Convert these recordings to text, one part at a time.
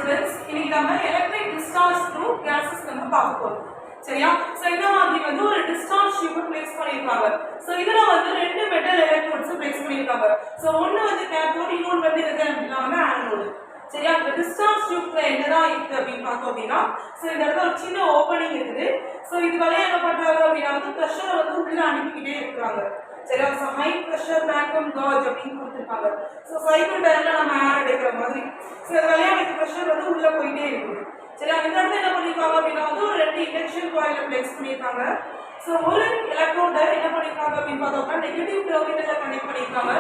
Students இன்னைக்கு நம்ம electric discharge through gases நம்ம பார்க்க போறோம் சரியா சோ இந்த மாதிரி வந்து ஒரு டிஸ்சார்ஜ் டியூப் பிளேஸ் பண்ணிருக்காங்க சோ இதுல வந்து ரெண்டு மெட்டல் எலக்ட்ரோட்ஸ் பிளேஸ் பண்ணிருக்காங்க சோ ஒன்னு வந்து கேத்தோட் இன்னொன்னு வந்து எது அப்படினா ஆனோட் சரியா இந்த டிஸ்சார்ஜ் டியூப்ல என்னதான் இருக்கு அப்படினு பார்த்தோம் அப்படினா சோ இந்த இடத்துல ஒரு சின்ன ஓபனிங் இருக்குது சோ இது வழியா என்ன பண்றாங்க அப்படினா வந்து பிரஷரை வந்து உள்ள அனுப்பிக்கிட்டே இருக்காங்க சரியா so high pressure vacuum gauge அப்படினு கொடுத்திருக்காங்க சோ சைக்கிள் டயர்ல நம்ம ஏர் எடுக்கிற மாதிரி சோ இது வழியா இந்த பிரஷர் வந்து உள்ள போயிட்டே இருக்கு சரியா இந்த இடத்துல என்ன பண்ணிருக்காங்க அப்படினா வந்து ஒரு ரெண்டு இண்டக்ஷன் காயில பிளேஸ் பண்ணிருக்காங்க சோ ஒரு எலக்ட்ரோட என்ன பண்ணிருக்காங்க அப்படினு பார்த்தோம்னா நெகட்டிவ் டெர்மினல்ல கனெக்ட் பண்ணிருக்காங்க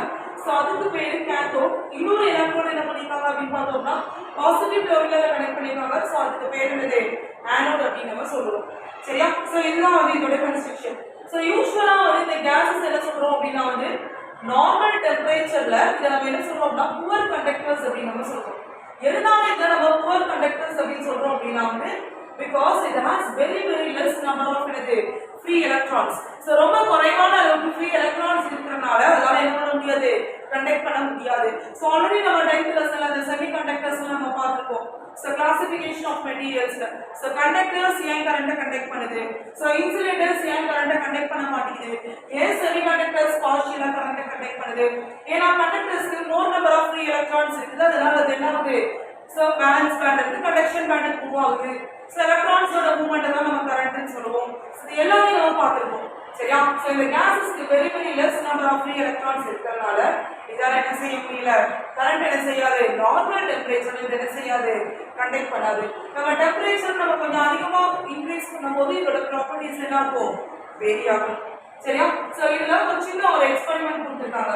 சோ அதுக்கு பேரு கேத்தோட் இன்னொரு எலக்ட்ரோட என்ன பண்ணிருக்காங்க அப்படினு பார்த்தோம்னா பாசிட்டிவ் டெர்மினல்ல கனெக்ட் பண்ணிருக்காங்க சோ அதுக்கு பேரு என்னது ஆனோட் அப்படி நம்ம சொல்றோம் சரியா சோ இதுதான் வந்து இதோட கன்ஸ்ட்ரக்ஷன் சோ யூசுவலா வந்து இந்த கேஸஸ் என்ன சொல்றோம் அப்படினா வந்து நார்மல் டெம்பரேச்சர்ல இத நம்ம என்ன சொல்றோம்னா புவர் கண்டக்டர்ஸ் அப்படி நம்ம சொல்றோம் எதனால இத நம்ம புவர் கண்டக்டர்ஸ் அப்படி சொல்றோம் அப்படினா வந்து because it has very less number of free electrons so ரொம்ப குறைவான அளவுக்கு free electrons இருக்கறனால அதால என்ன பண்ண முடியாது கண்டக்ட் பண்ண முடியாது so already நம்ம 10th லெசன்ல அந்த semiconductors நம்ம பார்த்திருக்கோம் so classification of materials so conductors ஏன் கரண்ட கண்டக்ட் பண்ணுது so insulators ஏன் கரண்ட கண்டக்ட் பண்ண மாட்டேங்குது ஏன் semiconductors partial கரண்ட கண்டக்ட் பண்ணுது ஏனா conductorsக்கு more number of free electrons இருக்குது அதனால அது என்ன ஆகுது so valence band இருக்கு conduction band உருவாகுது so electrons ஓட மூவ்மென்ட் தான் நம்ம கரண்ட் ன்னு சொல்லுவோம் இது எல்லாமே நம்ம பார்த்திருக்கோம் சரியா so இந்த gases very less number of free electrons இருக்கறனால இதால என்ன செய்ய முடியல கரண்ட் என்ன செய்யாது நார்மல் டெம்பரேச்சர்ல இது என்ன செய்யாது கண்டக்ட் பண்ணாது நம்ம டெம்பரேச்சர் நம்ம கொஞ்சம் அதிகமா இன்கிரீஸ் பண்ணும்போது இதோட ப்ராப்பர்ட்டீஸ் என்ன ஆகும் வேரி ஆகும் சரியா so இதுல ஒரு சின்ன ஒரு எக்ஸ்பெரிமென்ட் கொடுத்திருக்காங்க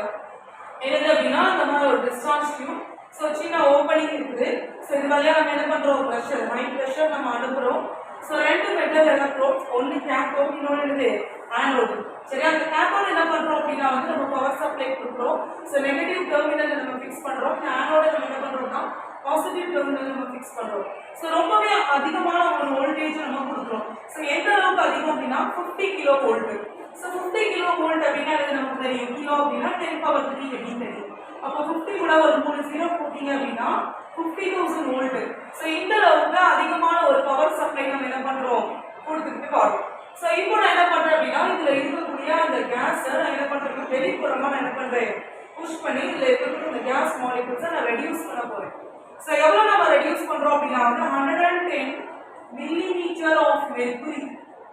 என்னது அப்படினா நம்ம ஒரு டிஸ்சார்ஜ் டியூப் சோ சின்ன ஓபனிங் இருக்குது சோ இது வழியா நம்ம என்ன பண்றோம் பிரஷர் ஹை பிரஷர் நம்ம அனுப்புறோம் சோ ரெண்டு மெட்டல் எலக்ட்ரோட்ஸ் ஒன்னு கேத்தோட் இன்னொரு என்னது ஆனோட் சரியா அந்த கேத்தோட் என்ன பண்றோம் அப்படினா வந்து நம்ம பவர் சப்ளை கொடுக்கிறோம் சோ நெகட்டிவ் டெர்மினல் நம்ம ஃபிக்ஸ் பண்றோம் ஆனோட நம்ம என்ன பண்றோம்னா பாசிட்டிவ் டெர்மினல் நம்ம ஃபிக்ஸ் பண்றோம் சோ ரொம்பவே அதிகமான ஒரு வோல்டேஜ் நம்ம கொடுக்கிறோம் சோ எந்த அளவுக்கு அதிகம் அப்படினா 50 kilo volt so 50 kilo volt அப்படினா அது நமக்கு தெரியும் கிலோ அப்படினா 10 பவர் 3 அப்படின்னு தெரியும் அப்ப 50 கூட ஒரு 3 0 போட்டீங்க அப்படினா 50000 வோல்ட் சோ இந்த அளவுக்கு அதிகமான ஒரு பவர் சப்ளை நம்ம என்ன பண்றோம் கொடுத்துட்டு வரோம் சோ இப்போ நான் என்ன பண்றேன் அப்படினா இதுல இருக்கக்கூடிய அந்த கேஸ் நான் என்ன பண்றேன் வெளிப்புறமா நான் என்ன பண்றேன் புஷ் பண்ணி இதுல இருக்கக்கூடிய அந்த கேஸ் மாலிக்யூல்ஸ் நான் ரெடியூஸ் பண்ண போறேன் சோ எவ்வளவு நம்ம ரெடியூஸ் பண்றோம் அப்படினா வந்து 110 millimetre of mercury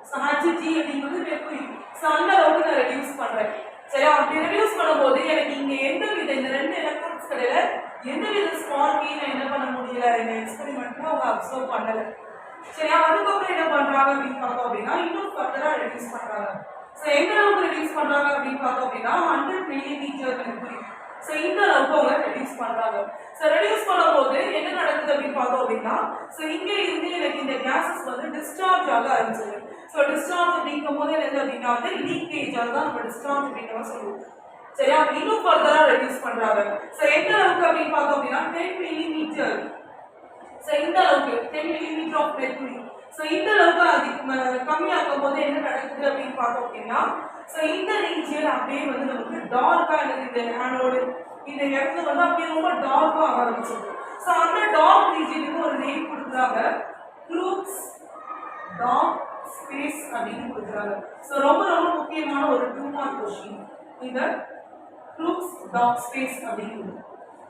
so Hg அப்படிங்கிறது மெர்க்குரி சோ அந்த அளவுக்கு நான் ரெடியூஸ் பண்றேன் சரியா அப்படி ரெடியூஸ் பண்ணும்போது எனக்கு இங்க எந்த வித இந்த ரெண்டு எலக்ட்ரான்ஸ் கடையில எந்த வித ஸ்பார்க்கி நான் என்ன பண்ண முடியல இந்த எக்ஸ்பெரிமெண்ட்ல அவங்க அப்சர்வ் பண்ணல சரியா அதுக்கப்புறம் என்ன பண்றாங்க அப்படின்னு பார்த்தோம் அப்படின்னா இன்னும் ஃபர்தரா ரெடியூஸ் பண்றாங்க சோ எந்த அளவுக்கு ரெடியூஸ் பண்றாங்க அப்படின்னு பார்த்தோம் அப்படின்னா 100 மில்லிமீட்டர் மெர்க்குரி சோ இந்த அளவுக்கு அவங்க ரெடியூஸ் பண்றாங்க சோ ரெடியூஸ் பண்ணும்போது என்ன நடக்குது அப்படின்னு பார்த்தோம் அப்படின்னா சோ இங்க இருந்து எனக்கு இந்த கேஸஸ் வந்து டிஸ்சார்ஜ் ஆக ஆரம்பிச்சது சோ டிஸ்சார்ஜ் அப்படிங்கும்போது என்ன அப்படின்னா வந்து லீக்கேஜ் அதுதான் நம்ம டிஸ்சார்ஜ் அப்படின்னு சொல்லுவோம் சரியா இன்னும் ஃபர்தரா ரெடியூஸ் பண்றாங்க சோ எந்த அளவுக்கு அப்படின்னு பார்த்தோம் அப்படின்னா 10 மில்லிமீட்டர் சோ இந்த அளவுக்கு 10 மில்லிமீட்டர் ஆஃப் மெர்க்குரி சோ இந்த அளவுக்கு அதிக கம்மியாக்கும் போது என்ன நடக்குது அப்படின்னு பார்த்தோம் அப்படின்னா சோ இந்த ரீஜியன் அப்படியே வந்து நமக்கு டார்க்கா இருக்குது இந்த ஆனோடு இந்த இடத்துல வந்து அப்படியே ரொம்ப டார்க்கா ஆரம்பிச்சது சோ அந்த டார்க் ரீஜியனுக்கு ஒரு நேம் கொடுக்குறாங்க க்ரூக்ஸ் டார்க் ஸ்பேஸ் அப்படின்னு கொடுக்குறாங்க சோ ரொம்ப முக்கியமான ஒரு 2 மார்க் क्वेश्चन இந்த க்ரூக்ஸ் டார்க் ஸ்பேஸ் அப்படின்னு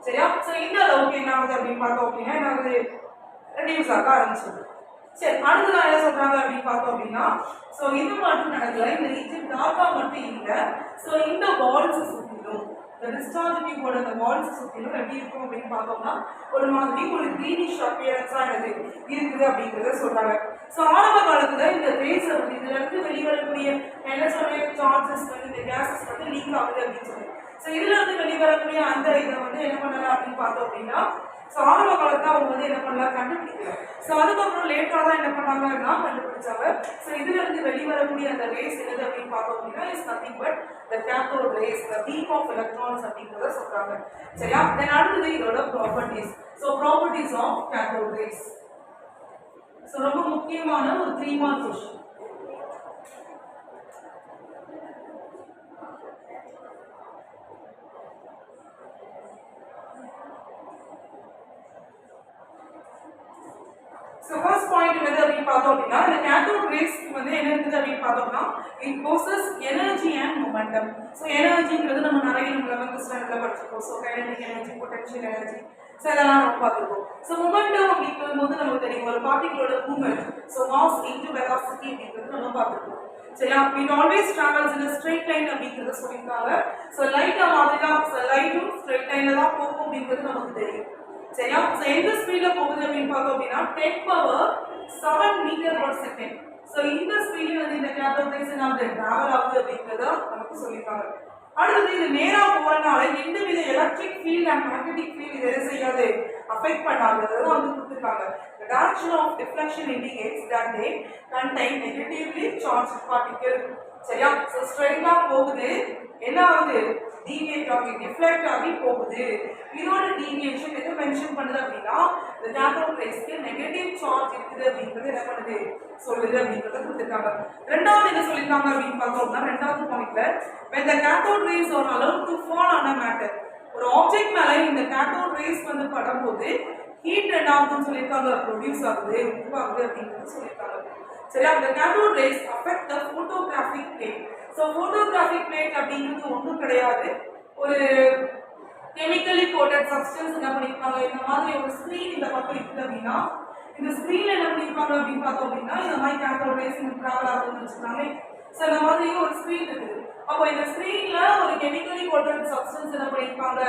சரியா சோ இந்த அளவுக்கு என்ன ஆகுது அப்படின்னு பார்த்தோம் அப்படின்னா என்ன ஆகுது ரெடியூஸ் ஆக ஆரம்பிச்சது சரி அடுத்து நான் என்ன சொல்றாங்க அப்படின்னு பார்த்தோம் அப்படின்னா சோ இது மட்டும் நடக்கல இந்த ரீஜன் டார்க்கா மட்டும் இல்ல சோ இந்த வால்ஸ் சுத்திலும் இந்த டிஸ்சார்ஜ் டியூபோட அந்த வால்ஸ் சுத்திலும் எப்படி இருக்கும் அப்படின்னு பார்த்தோம்னா ஒரு மாதிரி ஒரு கிரீனிஷ் அப்பியரன்ஸா இருக்குது அப்படிங்கறத சொல்றாங்க சோ ஆரம்ப காலத்துல இந்த ரேஸ் இதுல இருந்து வெளிவரக்கூடிய என்ன சொல்ற சார்ஜஸ் வந்து இந்த கேஸஸ் வந்து லீக் ஆகுது அப்படின்னு சொல்லுவாங்க சோ இதுல இருந்து வெளிவரக்கூடிய அந்த இதை வந்து என்ன பண்ணலாம் அப்படின்னு பார்த்தோம் அப்படின்னா சோ ஆரம்ப காலத்துல அவங்க வந்து என்ன பண்ணலாம் கண்டுபிடிக்கல சோ அதுக்கப்புறம் லேட்டா தான் என்ன பண்ணாங்கன்னா கண்டுபிடிச்சாங்க சோ இதுல இருந்து வெளிவரக்கூடிய அந்த ரேஸ் என்னது அப்படின்னு பார்த்தோம் அப்படின்னா is nothing but the cathode rays the beam of electrons அப்படிங்கறத சொல்றாங்க சரியா தென் அடுத்து இதோட properties so properties of cathode rays so ரொம்ப முக்கியமான ஒரு 3 mark question So first point என்னது அப்படி பார்த்தோம் அப்படினா இந்த cathode rays வந்து என்ன இருக்குது அப்படி பார்த்தோம்னா it possesses energy and momentum. So எனர்ஜிங்கிறது நம்ம நிறைய நம்ம 11th ஸ்டாண்டர்ட்ல படிச்சிருக்கோம். So kinetic energy, potential energy. So இதெல்லாம் நம்ம பார்த்திருக்கோம். So momentum அப்படிங்கும்போது நமக்கு தெரியும் ஒரு பார்ட்டிகளோட movement. So mass into velocity அப்படிங்கிறது நம்ம பார்த்திருக்கோம். சரியா it always travels in a straight line அப்படிங்கறத சொல்லிருக்காங்க. So லைட் மாதிரி தான் லைட்டும் ஸ்ட்ரைட் லைன்ல தான் போகும் அப்படிங்கிறது நமக்கு தெரியும். சரியா சோ எந்த ஸ்பீட்ல போகுது அப்படினு பார்த்தோம் அப்படினா 10 power 7 metre per second. So இந்த ஸ்பீட்ல வந்து இந்த cathode rays வந்து டிராவல் ஆகுது அப்படிங்கறத நமக்கு சொல்லிருக்காங்க. அடுத்து இது நேரா போறனால எந்த வித electric field and magnetic field இதை செய்யாது அஃபெக்ட் பண்ணாதது வந்து கொடுத்திருக்காங்க. The direction of deflection indicates that they contain negatively charged particle. சரியா சோ ஸ்ட்ரைட்டா போகுது என்ன ஆகுது deviate ஆகி deflect ஆகி போகுது. இதோட deviation எது மென்ஷன் பண்ணுது அப்படினா the cathode rays க்கு நெகட்டிவ் சார்ஜ் இருக்குது அப்படிங்கறது என்ன பண்ணுது சொல்லுது அப்படிங்கறத கொடுத்திருக்காங்க. ரெண்டாவது என்ன சொல்லிருக்காங்க அப்படினு பார்த்தோம்னா ரெண்டாவது பாயிண்ட்ல when the cathode rays are allowed to fall on a matter ஒரு ஆப்ஜெக்ட் மேல இந்த cathode rays வந்து படும்போது ஹீட் என்ன ஆகுதுன்னு சொல்லிருக்காங்க ப்ரொடியூஸ் ஆகுது உருவாகுது அப்படிங்கறது சொல்லிருக்காங்க. சரியா the cathode rays affect the photographic plate. So photographic plate அப்படிங்கிறது ஒண்ணும் கிடையாது ஒரு chemically coated substance என்ன பண்ணிருக்காங்க இந்த மாதிரி ஒரு ஸ்கிரீன் இந்த பக்கம் இருக்குது அப்படினா இந்த ஸ்கிரீன்ல என்ன பண்ணிருக்காங்க அப்படினு பார்த்தோம் அப்படினா இந்த மாதிரி cathode rays டிராவல் ஆகுதுன்னு வச்சுக்காங்க. சோ இந்த மாதிரி ஒரு ஸ்கிரீன் இருக்குது. அப்போ இந்த ஸ்கிரீன்ல ஒரு chemically coated substance என்ன பண்ணிருக்காங்க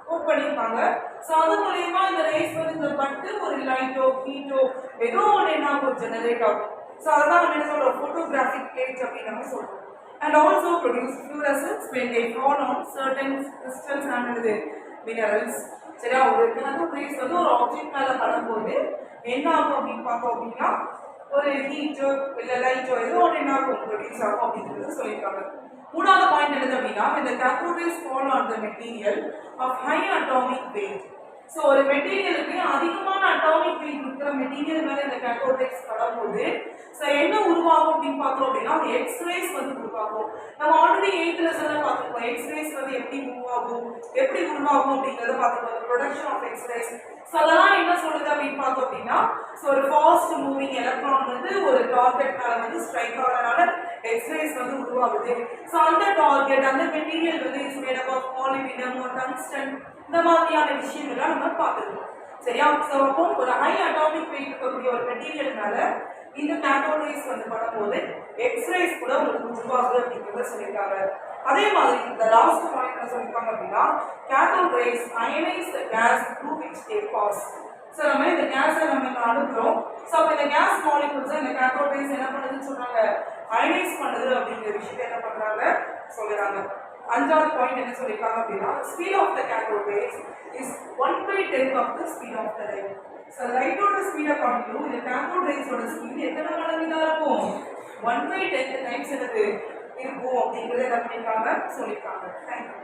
கோட் பண்ணிருக்காங்க. சோ அது மூலமா இந்த ரேஸ் வந்து இந்த பட்டு ஒரு லைட்டோ ஹீட்டோ ஏதோ ஒண்ணு என்ன ஆகும் ஜெனரேட் ஆகும். சோ அதான் நம்ம என்ன சொல்றோம் photographic plate அப்படி நம்ம சொல்றோம். And also produce fluorescence when they fall on certain crystals and minerals. சரியா ஒரு cathode rays வந்து ஒரு ஆப்ஜெக்ட் மேல படும்போது என்ன ஆகும் அப்படின்னு பார்த்தோம் அப்படின்னா ஒரு ஹீட்டோ இல்ல லைட்டோ ஏதோ ஒன்று என்ன ஆகும் ப்ரொடியூஸ் ஆகும் அப்படிங்கிறது சொல்லியிருக்காங்க. மூணாவது பாயிண்ட் என்னது அப்படின்னா இந்த cathode rays fall on the material of high atomic weight. So ஒரு மெட்டீரியலுக்கு அதிகமான அட்டாமிக் வெயிட் இருக்கிற மெட்டீரியல் மேல இந்த cathode rays படும்போது சோ என்ன உருவாகும் அப்படினு பார்த்தோம் அப்படினா எக்ஸ்-ரேஸ் வந்து உருவாகும். நம்ம ஆல்ரெடி 8th லெசன்ல பார்த்திருக்கோம் எக்ஸ்-ரேஸ் வந்து எப்படி உருவாகும் அப்படிங்கறத பார்த்திருக்கோம் ப்ரொடக்ஷன் ஆஃப் எக்ஸ்-ரேஸ். சோ அதெல்லாம் என்ன சொல்லுது அப்படினு பார்த்தோம் அப்படினா சோ ஒரு ஃபாஸ்ட் மூவிங் எலக்ட்ரான் வந்து ஒரு டார்கெட் மேல வந்து ஸ்ட்ரைக் ஆகறனால எக்ஸ்-ரேஸ் வந்து உருவாகுது. சோ அந்த டார்கெட் அந்த மெட்டீரியல் வந்து is made up of molybdenum or tungsten இந்த மாதிரியான விஷயங்களை நம்ம பார்த்துருக்கோம். சரியா சோ அப்போ ஒரு ஹை அட்டாமிக் வெயிட் இருக்கக்கூடிய ஒரு மெட்டீரியல் மேல இந்த cathode rays வந்து படும்போது எக்ஸ்-ரேஸ் கூட உருவாகுது அப்படிங்கறத சொல்லிருக்காங்க. அதே மாதிரி இந்த லாஸ்ட் பாயிண்ட் என்ன சொல்லிருக்காங்க அப்படின்னா cathode rays ionize the gas through which they pass. So நம்ம இந்த கேஸை நம்ம அனுப்புறோம். சோ அப்ப இந்த கேஸ் மாலிக்யூல்ஸ் இந்த cathode rays என்ன பண்ணுதுன்னு சொல்றாங்க அயனைஸ் பண்ணுது அப்படிங்கிற விஷயத்தை என்ன பண்றாங்க சொல்றாங்க. அஞ்சாவது பாயிண்ட் என்ன சொல்லிருக்காங்க அப்படின்னா speed of the cathode rays is 1/10 of the speed of the light. So light ஓட ஸ்பீட காட்டிலும் இந்த cathode rays ஓட ஸ்பீட் எத்தனை மடங்கா இருக்கும் 1/10 டைம்ஸ் என்னது இருக்கும் அப்படிங்கறத என்ன பண்ணிருக்காங்க சொல்லிருக்காங்க. Thank you.